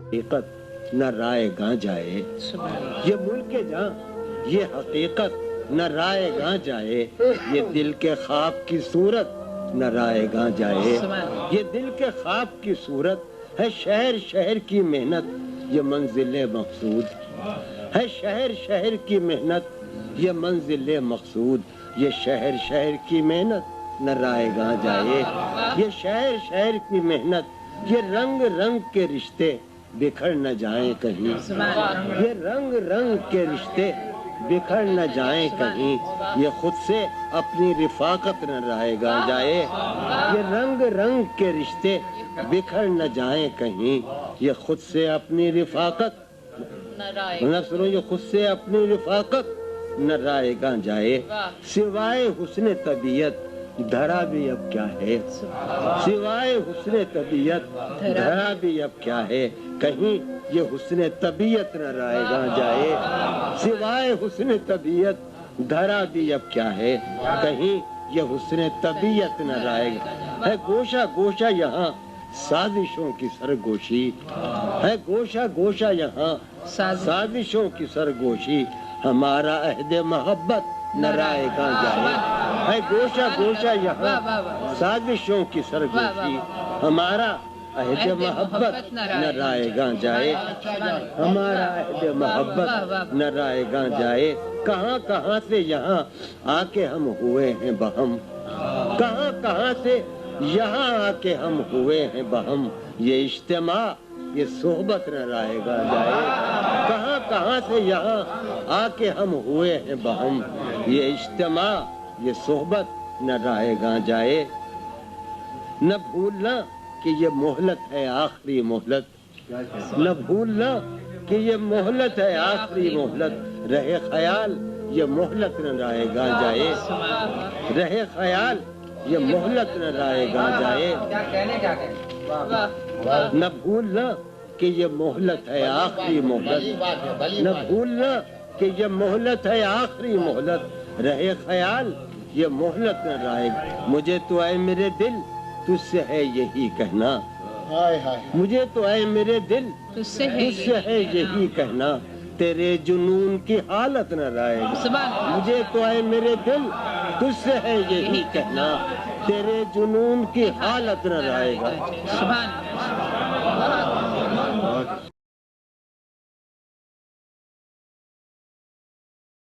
حقیقت نہ رائے گاں جائے، یہ ملک جہاں یہ حقیقت نہ رائے گاں جائے، یہ دل کے خواب کی صورت نہ رائے گاں جائے، یہ دل کے خواب کی صورت ہے شہر شہر کی محنت یہ منزل مقصود ہے، شہر شہر کی محنت یہ منزل مقصود، یہ شہر شہر کی محنت نہ رائے گاں جائے، یہ شہر شہر کی محنت، یہ رنگ رنگ کے رشتے بکھر نہ جائیں کہیں، یہ رنگ رنگ کے رشتے بکھر نہ جائیں کہیں، یہ خود سے اپنی رفاقت نہ رائے گاں جائے، یہ رنگ رنگ کے رشتے بکھر نہ جائیں کہیں، یہ خود سے اپنی رفاقت نہ سنو، یہ خود سے اپنی رفاقت نہ رائے گاں جائے، سوائے حسن طبیعت دھرا بھی اب کیا ہے، سوائے حسن طبیعت دھرا بھی اب کیا ہے، کہیں یہ حسن طبیعت نہ رائے گاں جائے، سوائے حسن طبیعت دھرا بھی اب کیا ہے، کہیں یہ حسن طبیعت نہ رائے گاں ہے، گوشہ گوشہ یہاں سازشوں کی سرگوشی ہے، گوشہ گوشہ یہاں سازشوں کی سرگوشی، ہمارا عہد محبت نہ رائے گاں جائے، ہے گوشہ گوشہ یہاں سازشوں کی سرگوشی، ہمارا عہد محبت نہ رائے گاں جائے، ہمارا عہد محبت نہ رائے گاں جائے، کہاں کہاں سے یہاں آ کے ہم ہوئے ہیں بہم، کہاں کہاں سے یہاں آ کے ہم ہوئے ہیں بہم، یہ اجتماع یہ صحبت نہ رائے گاں جائے، کہاں کہاں سے یہاں آ کے ہم ہوئے ہیں بہم، یہ اجتماع یہ صحبت نہ رائے گاں جائے، نہ بھولنا کہ یہ مہلت ہے آخری مہلت، نہ بھولنا کہ یہ مہلت ہے آخری مہلت، رہے خیال یہ مہلت نہ رائے گاں جائے، رہے خیال یہ مہلت نہ رائے گاں جائے، نہ بھولنا کہ یہ مہلت ہے آخری مہلت، نہ بھولنا کہ یہ مہلت ہے آخری مہلت، رہے خیال یہ مہلت نہ رائے گاں، مجھے تو اے میرے دل تجھ سے ہے یہی کہنا، مجھے تو اے میرے دل تجھ سے ہے یہی کہنا، تیرے جنون کی حالت نہ رائے گاں، مجھے تو اے میرے دل تجھ سے ہے یہی کہنا، تیرے جنون کی حالت نہ رائے گا،